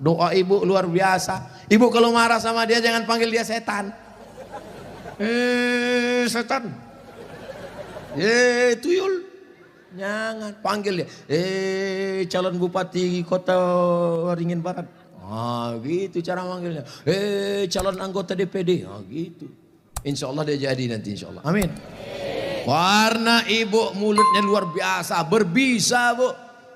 Doa ibu luar biasa. Ibu kalau marah sama dia jangan panggil dia setan. Setan. Tuyul. Jangan panggil dia. Calon bupati kota Waringin Barat. Gitu cara manggilnya. Calon anggota DPD. Gitu. Insya Allah dia jadi nanti insya Allah. Amin. Karena ibu mulutnya luar biasa. Berbisa bu.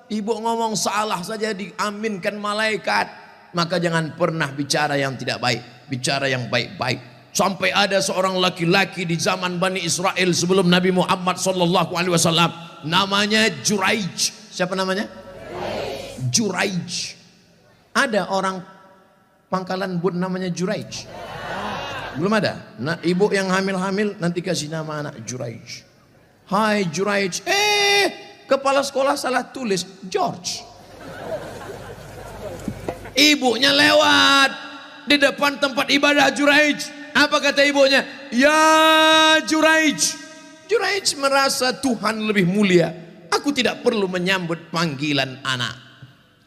Ibu ngomong salah saja diaminkan malaikat. Maka jangan pernah bicara yang tidak baik. Bicara yang baik-baik. Sampai ada seorang laki-laki di zaman Bani Israel sebelum Nabi Muhammad SAW. Namanya Juraij. Siapa namanya? Juraij. Ada orang Pangkalan Bun namanya Juraij? Belum ada. Nah, ibu yang hamil-hamil nanti kasih nama anak Juraij. Hai Juraij. Kepala sekolah salah tulis George. Ibunya lewat di depan tempat ibadah Juraij. Apa kata ibunya? Ya Juraij. Juraij merasa Tuhan lebih mulia. Aku tidak perlu menyambut panggilan anak.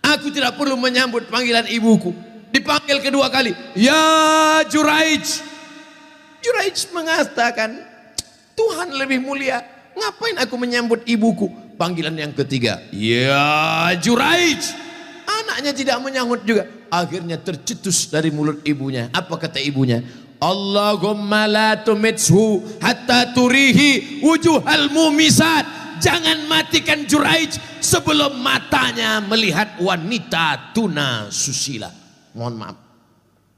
Aku tidak perlu menyambut panggilan ibuku. Dipanggil kedua kali. Ya Juraij. Juraij mengatakan, Tuhan lebih mulia. Ngapain aku menyambut ibuku? Panggilan yang ketiga. Ya Juraij. Anaknya tidak menyambut juga. Akhirnya tercetus dari mulut ibunya. Apa kata ibunya? Allahumma la tumitshu hatta turihi wujuhal mumisat. Jangan matikan Juraij sebelum matanya melihat wanita tuna susila. Mohon maaf,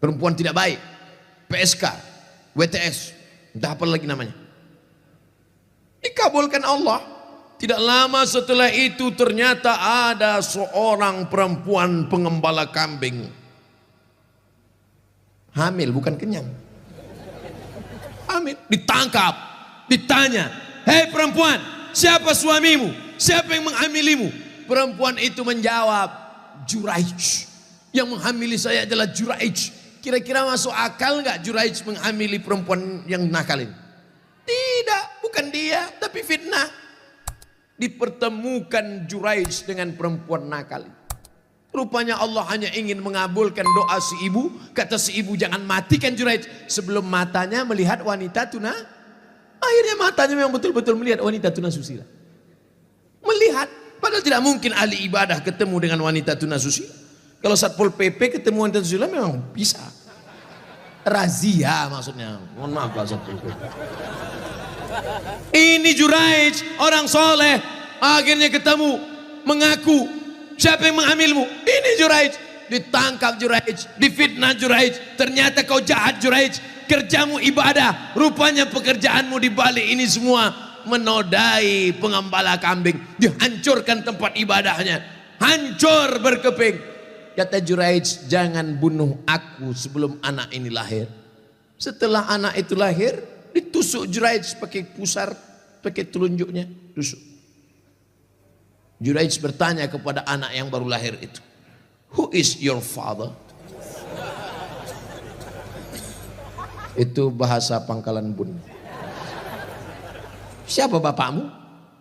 perempuan tidak baik, PSK, WTS, entah apa lagi namanya. Dikabulkan Allah. Tidak lama setelah itu ternyata ada seorang perempuan pengembala kambing. Hamil bukan kenyang. Hamil, ditangkap, ditanya, hei perempuan, siapa suamimu? Siapa yang menghamilimu? Perempuan itu menjawab, Juraij. Yang menghamili saya adalah Juraij. Kira-kira masuk akal nggak Juraij menghamili perempuan yang nakal ini? Tidak, bukan dia, tapi fitnah. Dipertemukan Juraij dengan perempuan nakal. Rupanya Allah hanya ingin mengabulkan doa si ibu. Kata si ibu, jangan matikan Juraij sebelum matanya melihat wanita tuna. Akhirnya matanya memang betul-betul melihat wanita tuna susila. Melihat, padahal tidak mungkin ahli ibadah ketemu dengan wanita tuna susila. Kalau Satpol PP ketemu wanita susila memang bisa. Razia maksudnya. Mohon maaf Pak Satpol PP. Ini Juraij, orang soleh, akhirnya ketemu, mengaku, siapa yang menghamilmu? Ini Juraij. Ditangkap Juraij, difitnah Juraij. Ternyata kau jahat Juraij, kerjamu ibadah, rupanya pekerjaanmu di balik ini semua menodai pengembala kambing. Dihancurkan tempat ibadahnya, hancur berkeping. Kata Juraij, jangan bunuh aku sebelum anak ini lahir. Setelah anak itu lahir, ditusuk Juraij pakai pusar, pakai telunjuknya, tusuk. Juraij bertanya kepada anak yang baru lahir itu, who is your father? Itu bahasa Pangkalan Bun. Siapa bapakmu?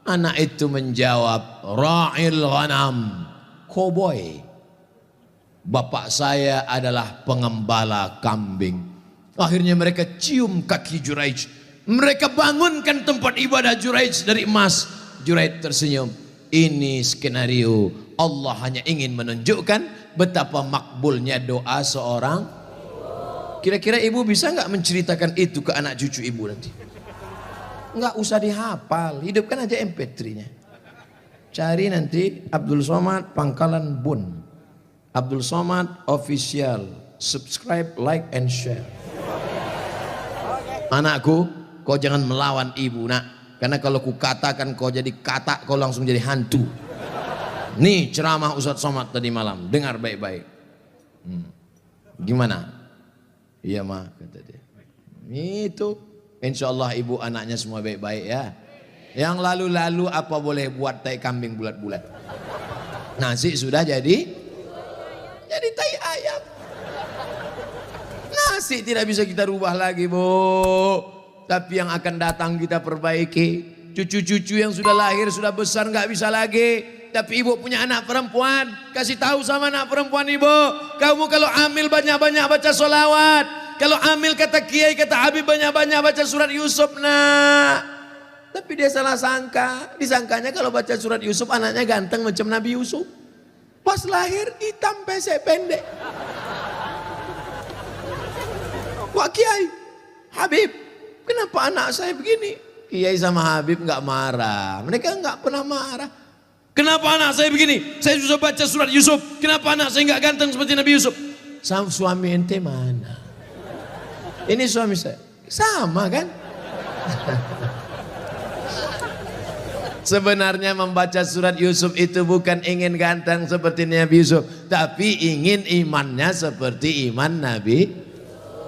Anak itu menjawab, Ra'il Ghanam, koboi. Bapak saya adalah pengembala kambing. Akhirnya mereka cium kaki Juraij. Mereka bangunkan tempat ibadah Juraij dari emas. Juraij tersenyum. Ini skenario. Allah hanya ingin menunjukkan betapa makbulnya doa seorang. Kira-kira ibu bisa nggak menceritakan itu ke anak cucu ibu nanti? Nggak usah dihafal. Hidupkan aja MP3-nya. Cari nanti Abdul Somad Pangkalan Bun. Abdul Somad Official. Subscribe, like, and share. Anakku, kau jangan melawan ibu nak. Karena kalau ku katakan kau jadi katak, kau langsung jadi hantu. Nih ceramah Ustadz Somad tadi malam. Dengar baik-baik. Gimana? Iya mah kata dia. Itu. Insya Allah ibu anaknya semua baik-baik ya. Yang lalu-lalu apa boleh buat tai kambing bulat-bulat. Nasi sudah jadi tai ayam. Nasi tidak bisa kita rubah lagi bu. Tapi yang akan datang kita perbaiki. Cucu-cucu yang sudah lahir, sudah besar nggak bisa lagi. tapi ibu punya anak perempuan, kasih tahu sama anak perempuan ibu, kamu kalau hamil banyak-banyak baca solawat, kalau hamil kata kiai kata Habib banyak-banyak baca surat Yusuf nak. Tapi dia salah sangka, disangkanya kalau baca surat Yusuf anaknya ganteng macam Nabi Yusuf. Pas lahir hitam pesek pendek. Wah kiai, Habib, kenapa anak saya begini? Kiai sama Habib nggak marah, mereka nggak pernah marah. Kenapa anak saya begini? Saya susah baca surat Yusuf. Kenapa anak saya nggak ganteng seperti Nabi Yusuf? Sama suami ente mana? Ini suami saya, sama kan? Sebenarnya membaca surat Yusuf itu bukan ingin ganteng seperti Nabi Yusuf, tapi ingin imannya seperti iman Nabi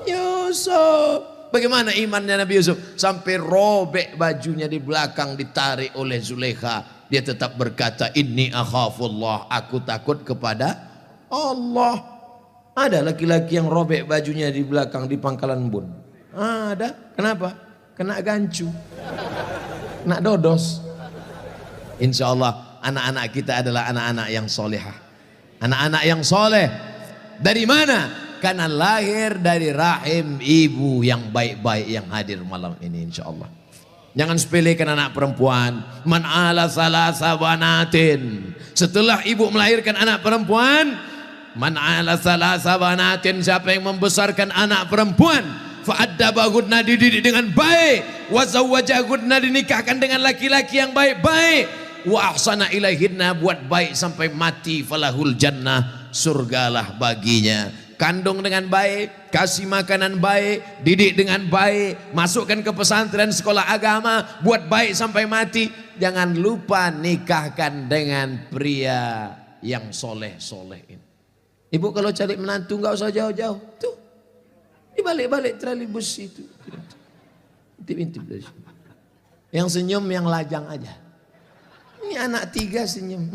Yusuf. Bagaimana imannya Nabi Yusuf? Sampai robek bajunya di belakang ditarik oleh Zulaikha. Dia tetap berkata, inni akhafullah, aku takut kepada Allah. Ada laki-laki yang robek bajunya di belakang di pangkalan bun. Ada. Kenapa? Kena gancu. Kena dodos. Insya Allah anak-anak kita adalah anak-anak yang solehah. Anak-anak yang soleh. Dari mana? Karena lahir dari rahim ibu yang baik-baik yang hadir malam ini insya Allah. Jangan sepelekan anak perempuan. Man ala salasa banatin. Setelah ibu melahirkan anak perempuan, man ala salasa banatin, siapa yang membesarkan anak perempuan, fa'addabahunna, dididik dengan baik, wa zawwajahunna, dinikahkan dengan laki-laki yang baik-baik, wa ahsana ilaihinna, buat baik sampai mati, falahul jannah, surgalah baginya. Kandung dengan baik, kasih makanan baik, didik dengan baik, masukkan ke pesantren sekolah agama, buat baik sampai mati. Jangan lupa nikahkan dengan pria yang soleh-soleh ini. Ibu kalau cari menantu nggak usah jauh-jauh, tuh di balik-balik trolleybus itu. Intip-intip dari sini. Yang senyum yang lajang aja. Ini anak 3 senyum.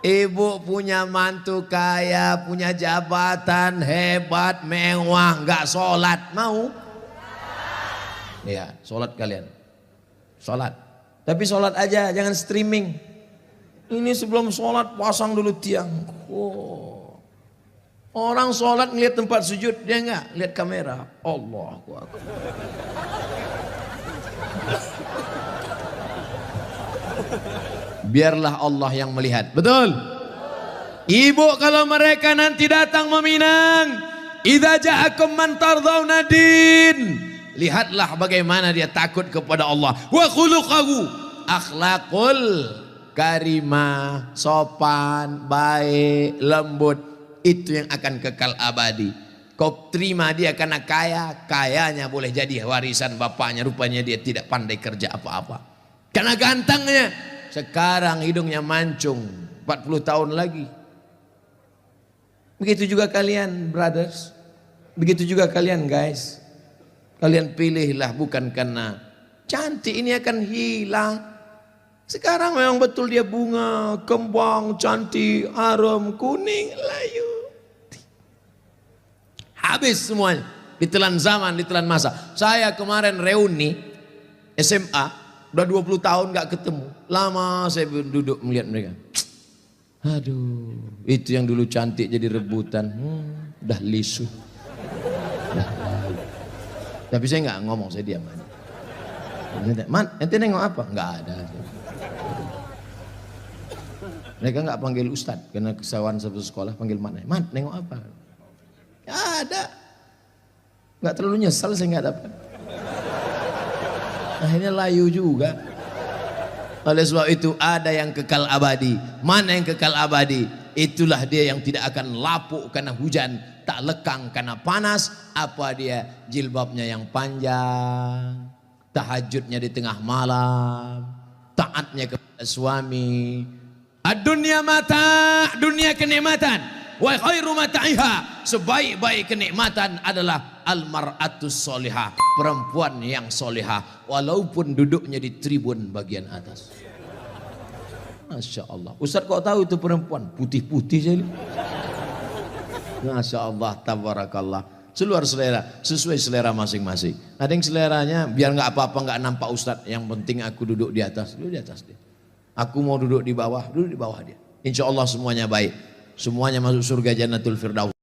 Ibu punya mantu kaya, punya jabatan hebat, mewah, nggak sholat, mau? Iya, sholat kalian, sholat. Tapi sholat aja, jangan streaming. Ini sebelum sholat pasang dulu tiang. Oh, orang sholat ngeliat tempat sujud, dia nggak lihat kamera. Allahu Akbar. Biarlah Allah yang melihat. Betul? Ibu kalau mereka nanti datang meminang, idza ja'akum man tardawna din, lihatlah bagaimana dia takut kepada Allah. Wa khuluquhu, akhlaqul karimah, sopan, baik, lembut, itu yang akan kekal abadi. Kau terima dia karena kaya, kayanya boleh jadi warisan bapaknya, rupanya dia tidak pandai kerja apa-apa. Karena gantengnya, sekarang hidungnya mancung, 40 tahun lagi. Begitu juga kalian brothers, begitu juga kalian guys. Kalian pilihlah bukan karena cantik, ini akan hilang. Sekarang memang betul dia bunga, kembang, cantik, harum, kuning, layu. Habis semuanya, ditelan zaman, ditelan masa. Saya kemarin reuni SMA, udah 20 tahun gak ketemu. Lama saya duduk melihat mereka. Aduh, itu yang dulu cantik jadi rebutan. Udah lisu. Tapi saya nggak ngomong, saya diam aja. Man, ente nengok apa? Nggak ada. Mereka nggak panggil ustad, karena kesalahan satu sekolah panggil mana? Man, nengok apa? Nggak ada. Nggak terlalu nyesal saya nggak dapat. Akhirnya layu juga. Oleh sebab itu ada yang kekal abadi. Mana yang kekal abadi? Itulah dia yang tidak akan lapuk karena hujan, tak lekang karena panas. Apa dia? Jilbabnya yang panjang, tahajudnya di tengah malam, taatnya kepada suami. Ad-dunya mata, dunia kenikmatan. Wa khairu mata'iha, sebaik-baik kenikmatan adalah almar'atus solihah, perempuan yang solihah, walaupun duduknya di tribun bagian atas. Masya Allah. Ustaz kok tahu itu perempuan? Putih-putih saja. Masya Allah, tabarakallah. Seluar selera, sesuai selera masing-masing. Ada yang seleranya biar nggak apa-apa, nggak nampak ustadz. Yang penting aku duduk di atas, duduk di atas dia. Aku mau duduk di bawah, duduk di bawah dia. Insya Allah semuanya baik. Semuanya masuk surga Jannatul Firdaus.